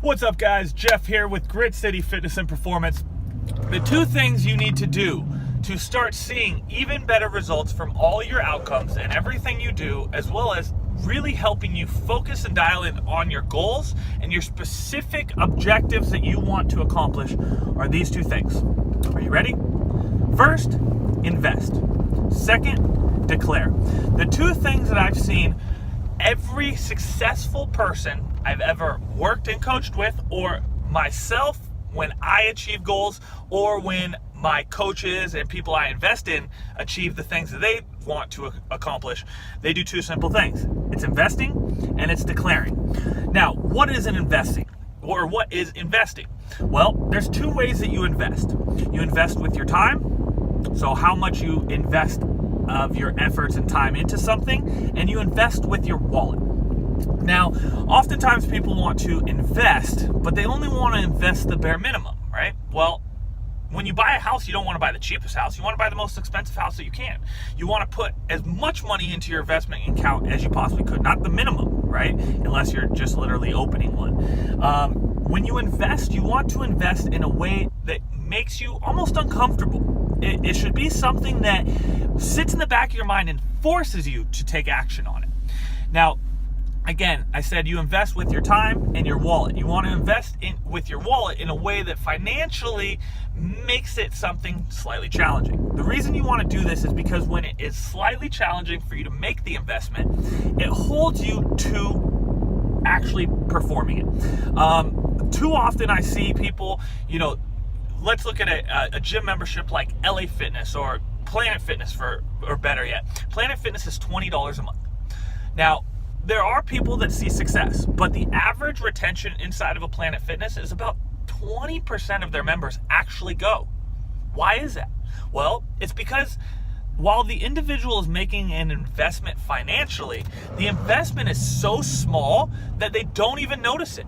What's up, guys? Jeff here with Grit City Fitness and Performance. The two things you need to do to start seeing even better results from all your outcomes and everything you do, as well as really helping you focus and dial in on your goals and your specific objectives that you want to accomplish, are these two things. Are you ready? First, invest. Second, declare. The two things that I've seen every successful person I've ever worked and coached with, or myself when I achieve goals, or when my coaches and people I invest in achieve the things that they want to accomplish, they do two simple things. It's investing and it's declaring. Now, what is an investing? Or what is investing? Well, there's two ways that you invest. You invest with your time, so how much you invest of your efforts and time into something, and you invest with your wallet. Now, oftentimes people want to invest, but they only want to invest the bare minimum, right? Well, when you buy a house, you don't want to buy the cheapest house. You want to buy the most expensive house that you can. You want to put as much money into your investment account as you possibly could, not the minimum, right? Unless you're just literally opening one. When you invest, you want to invest in a way that makes you almost uncomfortable. It should be something that sits in the back of your mind and forces you to take action on it. Now, again, I said you invest with your time and your wallet. You want to invest with your wallet in a way that financially makes it something slightly challenging. The reason you want to do this is because when it is slightly challenging for you to make the investment, it holds you to actually performing it. Too often I see people, let's look at a gym membership like LA Fitness or Planet Fitness, or better yet, Planet Fitness is $20 a month. Now, there are people that see success, but the average retention inside of a Planet Fitness is about 20% of their members actually go. Why is that? Well, it's because while the individual is making an investment financially, the investment is so small that they don't even notice it.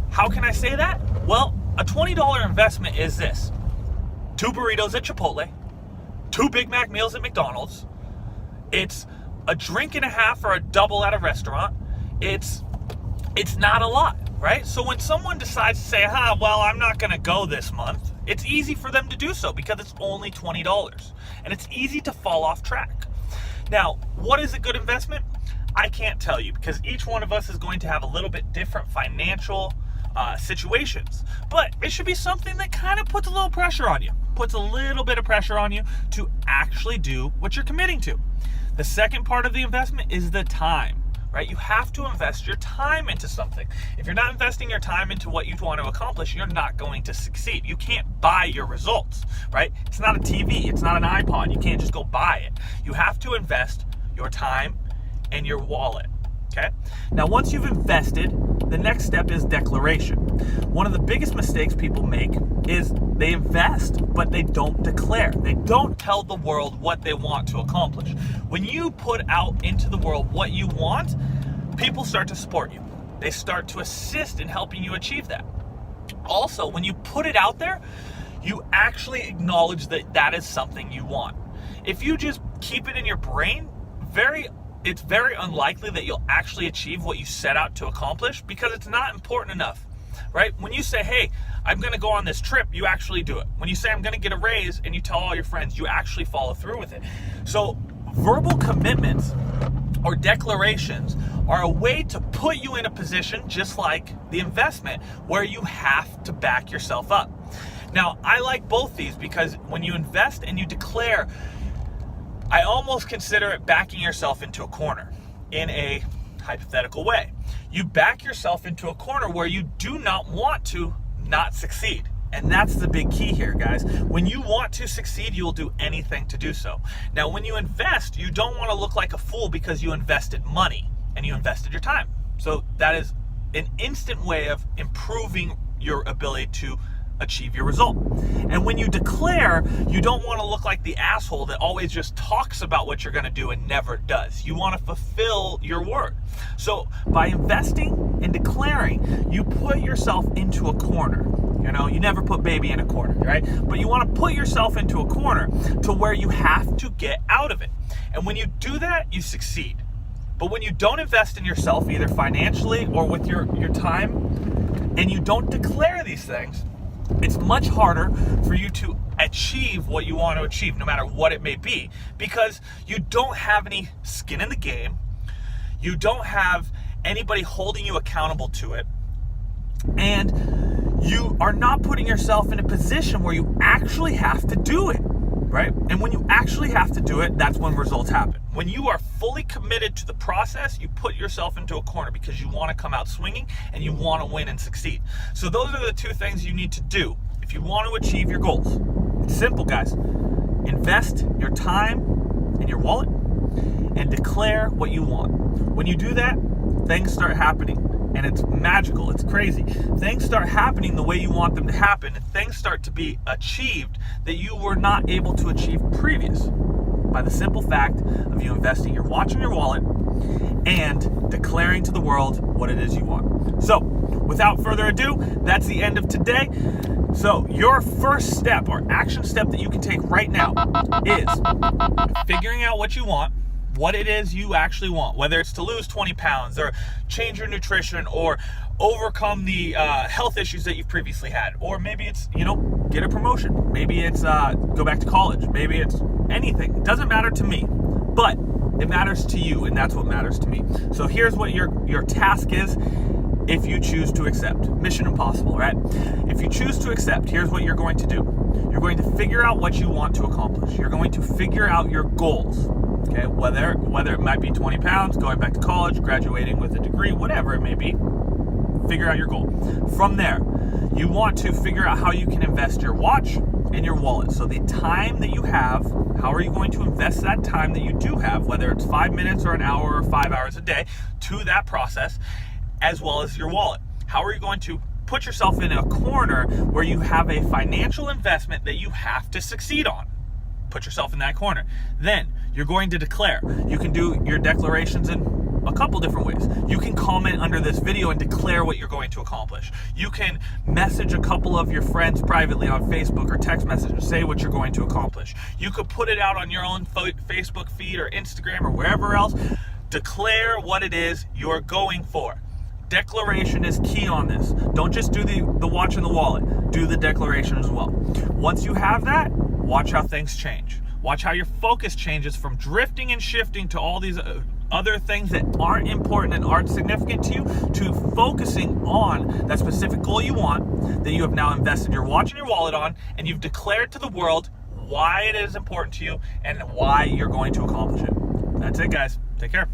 How can I say that? Well, a $20 investment is this: 2 burritos at Chipotle, 2 Big Mac meals at McDonald's. It's a drink and a half or a double at a restaurant. It's not a lot, right? So when someone decides to say, well, I'm not gonna go this month, it's easy for them to do so because it's only $20. And it's easy to fall off track. Now, what is a good investment? I can't tell you, because each one of us is going to have a little bit different financial situations. But it should be something that kind of puts a little pressure on you, puts a little bit of pressure on you to actually do what you're committing to. The second part of the investment is the time, right? You have to invest your time into something. If you're not investing your time into what you want to accomplish, you're not going to succeed. You can't buy your results, right? It's not a TV, it's not an iPod. You can't just go buy it. You have to invest your time and your wallet, okay? Now, once you've invested, the next step is declaration. One of the biggest mistakes people make is they invest, but they don't declare. They don't tell the world what they want to accomplish. When you put out into the world what you want, people start to support you. They start to assist in helping you achieve that. Also, when you put it out there, you actually acknowledge that that is something you want. If you just keep it in your brain, it's very unlikely that you'll actually achieve what you set out to accomplish, because it's not important enough, right? When you say, hey, I'm going to go on this trip, you actually do it. When you say I'm going to get a raise and you tell all your friends, you actually follow through with it. So verbal commitments or declarations are a way to put you in a position, just like the investment, where you have to back yourself up. Now, I like both these because when you invest and you declare, I almost consider it backing yourself into a corner in a hypothetical way. You back yourself into a corner where you do not want to not succeed. And that's the big key here, guys. When you want to succeed, you will do anything to do so. Now, when you invest, you don't want to look like a fool because you invested money and you invested your time. So that is an instant way of improving your ability to achieve your result. And when you declare, you don't want to look like the asshole that always just talks about what you're going to do and never does. You want to fulfill your word. So by investing and declaring, you put yourself into a corner. You never put baby in a corner, right? But you want to put yourself into a corner to where you have to get out of it. And when you do that, you succeed. But when you don't invest in yourself, either financially or with your time, and you don't declare these things, it's much harder for you to achieve what you want to achieve, no matter what it may be, because you don't have any skin in the game. You don't have anybody holding you accountable to it. And you are not putting yourself in a position where you actually have to do it, right? And when you actually have to do it, that's when results happen. When you are fully committed to the process, you put yourself into a corner because you want to come out swinging and you want to win and succeed. So those are the two things you need to do if you want to achieve your goals. It's simple, guys. Invest your time in your wallet and declare what you want. When you do that, things start happening. And it's magical, it's crazy. Things start happening the way you want them to happen, and things start to be achieved that you were not able to achieve previous by the simple fact of you investing your watch in your wallet and declaring to the world what it is you want. So, without further ado, that's the end of today. So, your first step or action step that you can take right now is figuring out what you want, what it is you actually want, whether it's to lose 20 pounds or change your nutrition or overcome the health issues that you've previously had. Or maybe it's, get a promotion. Maybe it's go back to college. Maybe it's anything. It doesn't matter to me, but it matters to you, and that's what matters to me. So here's what your task is if you choose to accept. Mission impossible, right? If you choose to accept, here's what you're going to do. You're going to figure out what you want to accomplish. You're going to figure out your goals. Okay, whether it might be 20 pounds, going back to college, graduating with a degree, whatever it may be, figure out your goal. From there, you want to figure out how you can invest your watch and your wallet. So the time that you have, how are you going to invest that time that you do have, whether it's 5 minutes or an hour or 5 hours a day, to that process, as well as your wallet. How are you going to put yourself in a corner where you have a financial investment that you have to succeed on? Put yourself in that corner. Then you're going to declare. You can do your declarations in a couple different ways. You can comment under this video and declare what you're going to accomplish. You can message a couple of your friends privately on Facebook or text message and say what you're going to accomplish. You could put it out on your own Facebook feed or Instagram or wherever else. Declare what it is you're going for. Declaration is key on this. Don't just do the watch and the wallet. Do the declaration as well. Once you have that, watch how things change. Watch how your focus changes from drifting and shifting to all these other things that aren't important and aren't significant to you, to focusing on that specific goal you want, that you have now invested your watch and your wallet on, and you've declared to the world why it is important to you and why you're going to accomplish it. That's it, guys. Take care.